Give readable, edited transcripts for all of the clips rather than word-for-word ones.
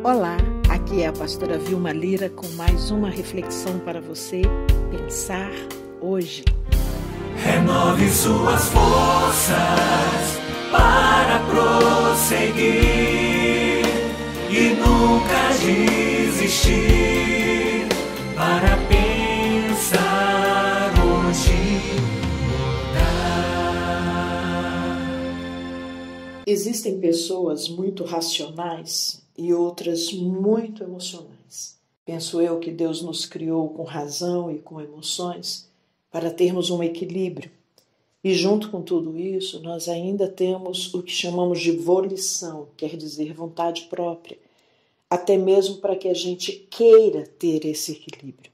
Olá, aqui é a pastora Vilma Lira com mais uma reflexão para você pensar hoje. Renove suas forças para prosseguir e nunca desistir, para pensar hoje mudar. Existem pessoas muito racionais e outras muito emocionais. Penso eu que Deus nos criou com razão e com emoções para termos um equilíbrio. E junto com tudo isso, nós ainda temos o que chamamos de volição, quer dizer, vontade própria, até mesmo para que a gente queira ter esse equilíbrio.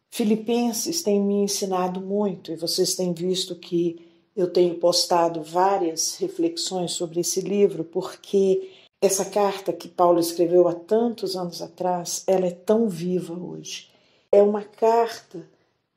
Filipenses tem me ensinado muito, e vocês têm visto que eu tenho postado várias reflexões sobre esse livro, porque essa carta que Paulo escreveu há tantos anos atrás, ela é tão viva hoje. É uma carta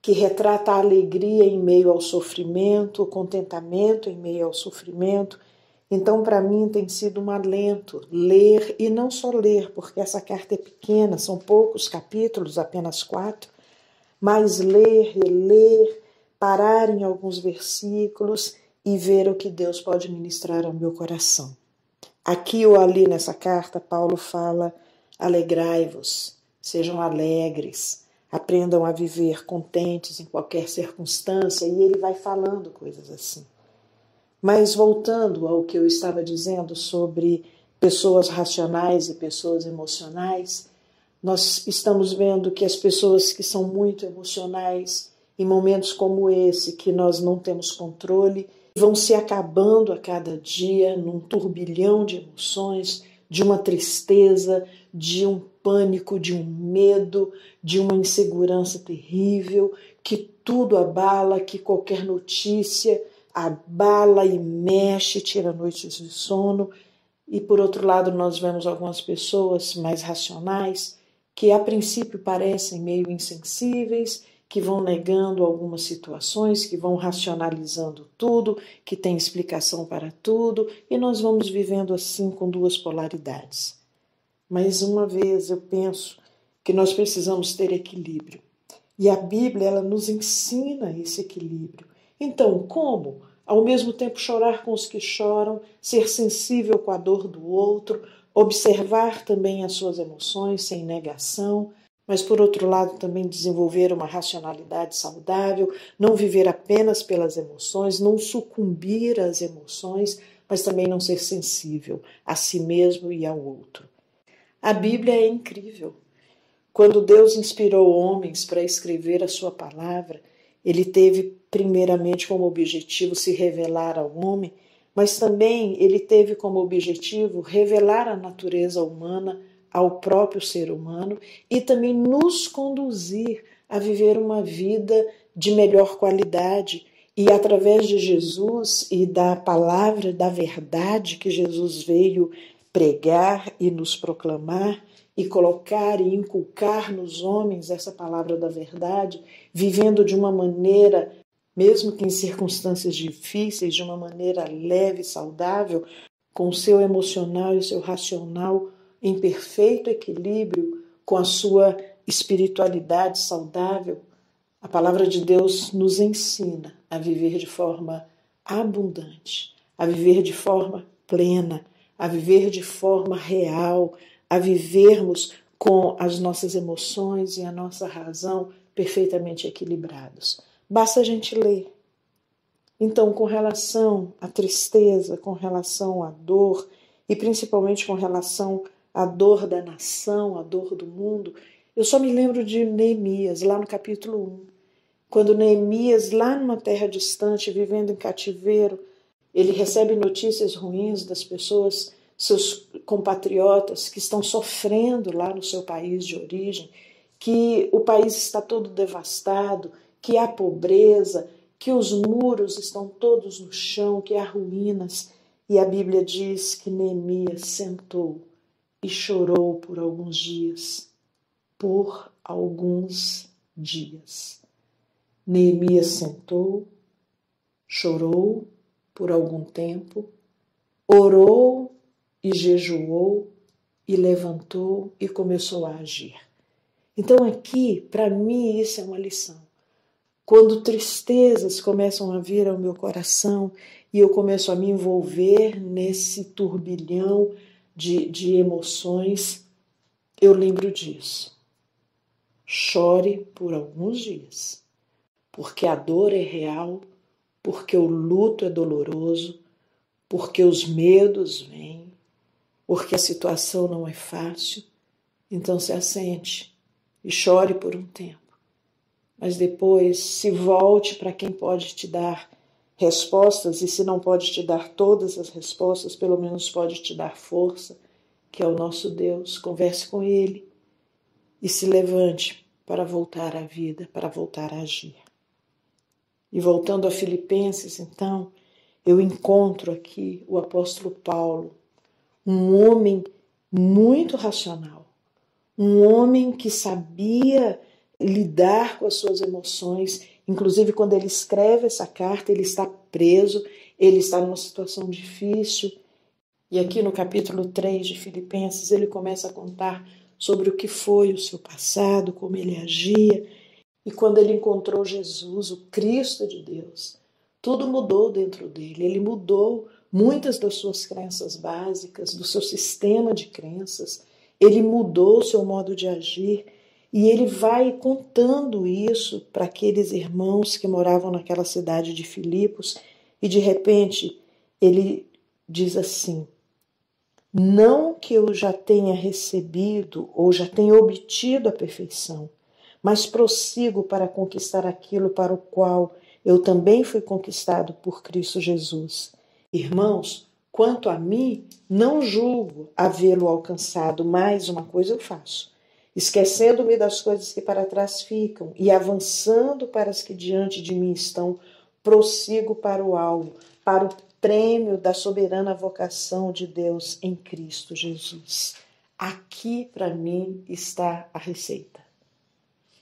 que retrata a alegria em meio ao sofrimento, o contentamento em meio ao sofrimento. Então, para mim, tem sido um alento ler, e não só ler, porque essa carta é pequena, são poucos capítulos, apenas 4, mas ler, reler, parar em alguns versículos e ver o que Deus pode ministrar ao meu coração. Aqui ou ali nessa carta, Paulo fala: alegrai-vos, sejam alegres, aprendam a viver contentes em qualquer circunstância, e ele vai falando coisas assim. Mas voltando ao que eu estava dizendo sobre pessoas racionais e pessoas emocionais, nós estamos vendo que as pessoas que são muito emocionais, em momentos como esse, que nós não temos controle, vão se acabando a cada dia num turbilhão de emoções, de uma tristeza, de um pânico, de um medo, de uma insegurança terrível, que tudo abala, que qualquer notícia abala e mexe, tira noites de sono. E por outro lado, nós vemos algumas pessoas mais racionais que a princípio parecem meio insensíveis, que vão negando algumas situações, que vão racionalizando tudo, que tem explicação para tudo, e nós vamos vivendo assim com duas polaridades. Mas uma vez eu penso que nós precisamos ter equilíbrio. E a Bíblia, ela nos ensina esse equilíbrio. Então, como? Ao mesmo tempo chorar com os que choram, ser sensível com a dor do outro, observar também as suas emoções sem negação, mas por outro lado também desenvolver uma racionalidade saudável, não viver apenas pelas emoções, não sucumbir às emoções, mas também não ser sensível a si mesmo e ao outro. A Bíblia é incrível. Quando Deus inspirou homens para escrever a sua palavra, ele teve primeiramente como objetivo se revelar ao homem, mas também ele teve como objetivo revelar a natureza humana ao próprio ser humano e também nos conduzir a viver uma vida de melhor qualidade. E através de Jesus e da palavra, da verdade que Jesus veio pregar e nos proclamar e colocar e inculcar nos homens essa palavra da verdade, vivendo de uma maneira, mesmo que em circunstâncias difíceis, de uma maneira leve e saudável, com o seu emocional e o seu racional em perfeito equilíbrio, com a sua espiritualidade saudável. A palavra de Deus nos ensina a viver de forma abundante, a viver de forma plena, a viver de forma real, a vivermos com as nossas emoções e a nossa razão perfeitamente equilibrados. Basta a gente ler. Então, com relação à tristeza, com relação à dor, e principalmente com relação à dor da nação, à dor do mundo, eu só me lembro de Neemias, lá no capítulo 1. Quando Neemias, lá numa terra distante, vivendo em cativeiro, ele recebe notícias ruins das pessoas, seus compatriotas, que estão sofrendo lá no seu país de origem, que o país está todo devastado, que há pobreza, que os muros estão todos no chão, que há ruínas. E a Bíblia diz que Neemias sentou e chorou por alguns dias. Por alguns dias. Neemias sentou, chorou por algum tempo, orou e jejuou e levantou e começou a agir. Então aqui, para mim, isso é uma lição. Quando tristezas começam a vir ao meu coração e eu começo a me envolver nesse turbilhão de emoções, eu lembro disso. Chore por alguns dias, porque a dor é real, porque o luto é doloroso, porque os medos vêm, porque a situação não é fácil. Então se assente e chore por um tempo. Mas depois se volte para quem pode te dar respostas, e se não pode te dar todas as respostas, pelo menos pode te dar força, que é o nosso Deus. Converse com Ele e se levante para voltar à vida, para voltar a agir. E voltando a Filipenses, então, eu encontro aqui o apóstolo Paulo, um homem muito racional, um homem que sabia lidar com as suas emoções. Inclusive, quando ele escreve essa carta, ele está preso, ele está numa situação difícil. E aqui no capítulo 3 de Filipenses, ele começa a contar sobre o que foi o seu passado, como ele agia. E quando ele encontrou Jesus, o Cristo de Deus, tudo mudou dentro dele. Ele mudou muitas das suas crenças básicas, do seu sistema de crenças. Ele mudou o seu modo de agir. E ele vai contando isso para aqueles irmãos que moravam naquela cidade de Filipos. E de repente ele diz assim: não que eu já tenha recebido ou já tenha obtido a perfeição, mas prossigo para conquistar aquilo para o qual eu também fui conquistado por Cristo Jesus. Irmãos, quanto a mim, não julgo havê-lo alcançado, mas uma coisa eu faço, esquecendo-me das coisas que para trás ficam e avançando para as que diante de mim estão, prossigo para o alvo, para o prêmio da soberana vocação de Deus em Cristo Jesus. Aqui, para mim, está a receita.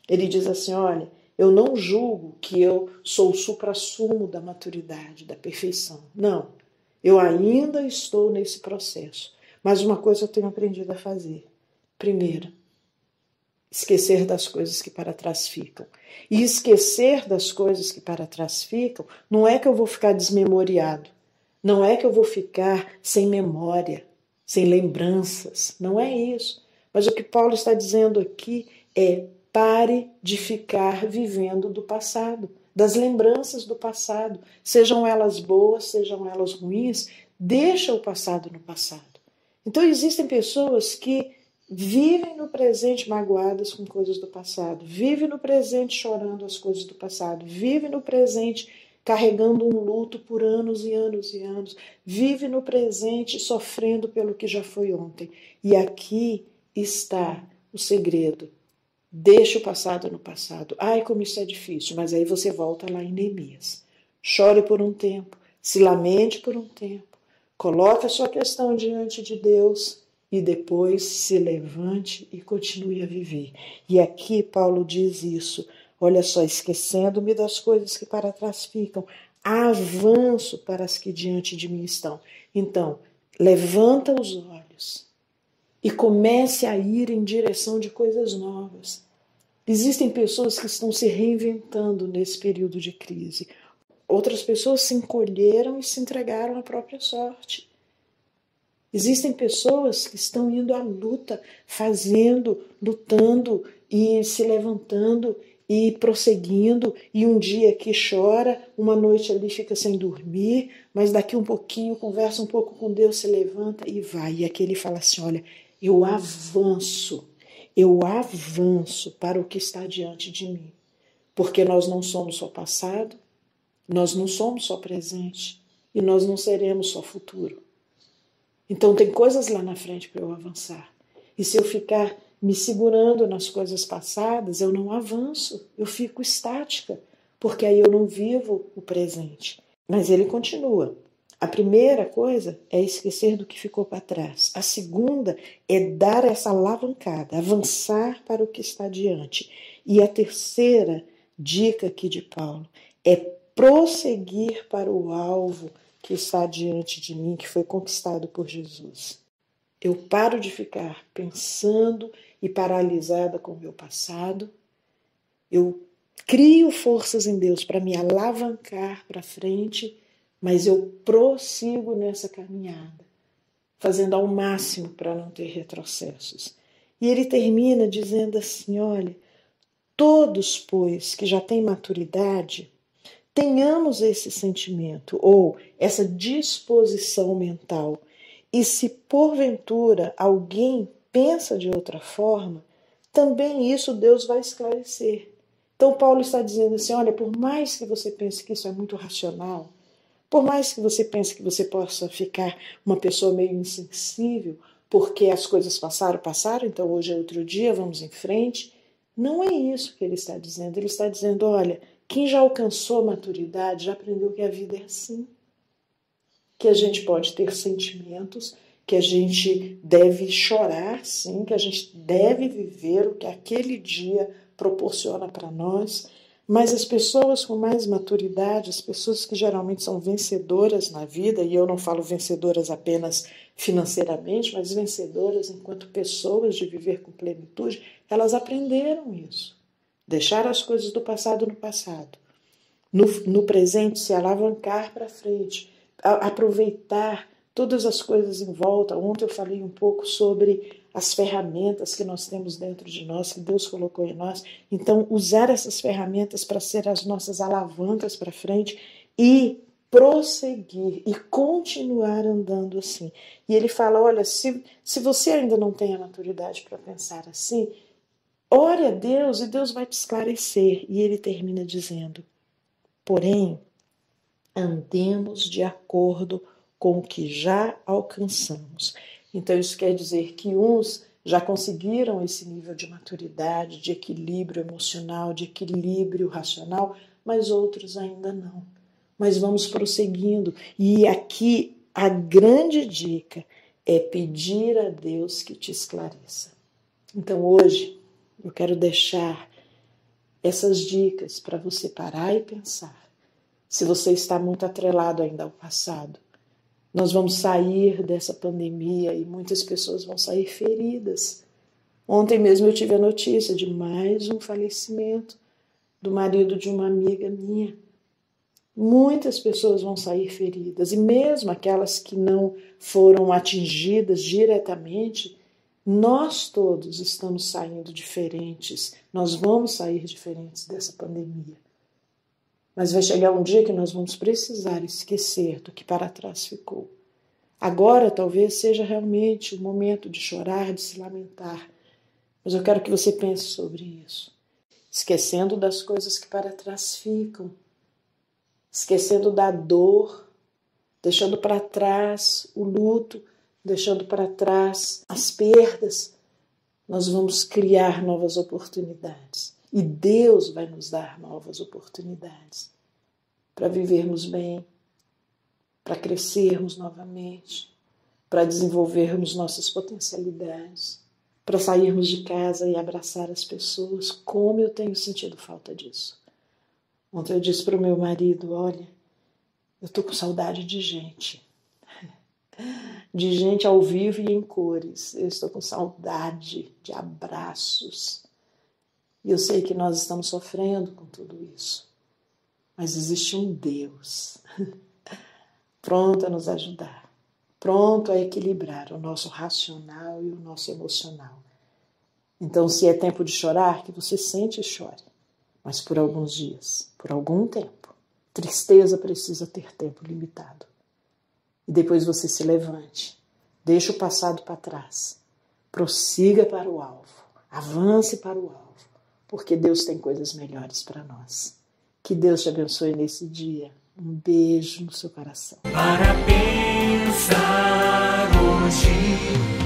Ele diz assim: olha, eu não julgo que eu sou o suprassumo da maturidade, da perfeição. Não, eu ainda estou nesse processo. Mas uma coisa eu tenho aprendido a fazer. Primeiro, esquecer das coisas que para trás ficam. E esquecer das coisas que para trás ficam não é que eu vou ficar desmemoriado. Não é que eu vou ficar sem memória, sem lembranças. Não é isso. Mas o que Paulo está dizendo aqui é: pare de ficar vivendo do passado, das lembranças do passado, sejam elas boas, sejam elas ruins, deixa o passado no passado. Então existem pessoas que vivem no presente magoadas com coisas do passado, vivem no presente chorando as coisas do passado, vivem no presente carregando um luto por anos e anos e anos, vive no presente sofrendo pelo que já foi ontem. E aqui está o segredo. Deixa o passado no passado. Ai, como isso é difícil. Mas aí você volta lá em Neemias. Chore por um tempo, se lamente por um tempo, coloque a sua questão diante de Deus e depois se levante e continue a viver. E aqui Paulo diz isso. Olha só: esquecendo-me das coisas que para trás ficam, avanço para as que diante de mim estão. Então, levanta os olhos e comece a ir em direção de coisas novas. Existem pessoas que estão se reinventando nesse período de crise. Outras pessoas se encolheram e se entregaram à própria sorte. Existem pessoas que estão indo à luta, fazendo, lutando e se levantando e prosseguindo, e um dia aqui chora, uma noite ali fica sem dormir, mas daqui um pouquinho conversa um pouco com Deus, se levanta e vai. E aqui ele fala assim: olha, eu avanço para o que está diante de mim. Porque nós não somos só passado, nós não somos só presente, e nós não seremos só futuro. Então tem coisas lá na frente para eu avançar. E se eu ficar me segurando nas coisas passadas, eu não avanço, eu fico estática, porque aí eu não vivo o presente. Mas ele continua. A primeira coisa é esquecer do que ficou para trás. A segunda é dar essa alavancada, avançar para o que está diante. E a terceira dica aqui de Paulo é prosseguir para o alvo que está diante de mim, que foi conquistado por Jesus. Eu paro de ficar pensando e paralisada com o meu passado. Eu crio forças em Deus para me alavancar para frente, mas eu prossigo nessa caminhada, fazendo ao máximo para não ter retrocessos. E ele termina dizendo assim, olha, todos, pois, que já têm maturidade, tenhamos esse sentimento ou essa disposição mental. E se porventura alguém pensa de outra forma, também isso Deus vai esclarecer. Então Paulo está dizendo assim, olha, por mais que você pense que isso é muito racional, por mais que você pense que você possa ficar uma pessoa meio insensível, porque as coisas passaram, então hoje é outro dia, vamos em frente. Não é isso que ele está dizendo. Ele está dizendo, olha, quem já alcançou maturidade já aprendeu que a vida é assim. Que a gente pode ter sentimentos, que a gente deve chorar, sim, que a gente deve viver o que aquele dia proporciona para nós. Mas as pessoas com mais maturidade, as pessoas que geralmente são vencedoras na vida, e eu não falo vencedoras apenas financeiramente, mas vencedoras enquanto pessoas de viver com plenitude, elas aprenderam isso. Deixar as coisas do passado no passado. No presente, se alavancar para frente. Aproveitar todas as coisas em volta. Ontem eu falei um pouco sobre as ferramentas que nós temos dentro de nós, que Deus colocou em nós. Então, usar essas ferramentas para ser as nossas alavancas para frente e prosseguir e continuar andando assim. E ele fala, olha, se você ainda não tem a maturidade para pensar assim, ore a Deus e Deus vai te esclarecer. E ele termina dizendo, porém, andemos de acordo com o que já alcançamos. Então isso quer dizer que uns já conseguiram esse nível de maturidade, de equilíbrio emocional, de equilíbrio racional, mas outros ainda não. Mas vamos prosseguindo. E aqui a grande dica é pedir a Deus que te esclareça. Então hoje eu quero deixar essas dicas para você parar e pensar. Se você está muito atrelado ainda ao passado, nós vamos sair dessa pandemia e muitas pessoas vão sair feridas. Ontem mesmo eu tive a notícia de mais um falecimento do marido de uma amiga minha. Muitas pessoas vão sair feridas, e mesmo aquelas que não foram atingidas diretamente, nós todos estamos saindo diferentes, nós vamos sair diferentes dessa pandemia. Mas vai chegar um dia que nós vamos precisar esquecer do que para trás ficou. Agora talvez seja realmente o momento de chorar, de se lamentar, mas eu quero que você pense sobre isso, esquecendo das coisas que para trás ficam, esquecendo da dor, deixando para trás o luto, deixando para trás as perdas. Nós vamos criar novas oportunidades. E Deus vai nos dar novas oportunidades para vivermos bem, para crescermos novamente, para desenvolvermos nossas potencialidades, para sairmos de casa e abraçar as pessoas. Como eu tenho sentido falta disso. Ontem eu disse para o meu marido, olha, eu estou com saudade de gente ao vivo e em cores. Eu estou com saudade de abraços. E eu sei que nós estamos sofrendo com tudo isso. Mas existe um Deus pronto a nos ajudar, pronto a equilibrar o nosso racional e o nosso emocional. Então, se é tempo de chorar, que você sente e chore, mas por alguns dias, por algum tempo. Tristeza precisa ter tempo limitado. E depois você se levante, deixe o passado para trás, prossiga para o alvo, avance para o alvo, porque Deus tem coisas melhores para nós. Que Deus te abençoe nesse dia. Um beijo no seu coração. Para pensar hoje.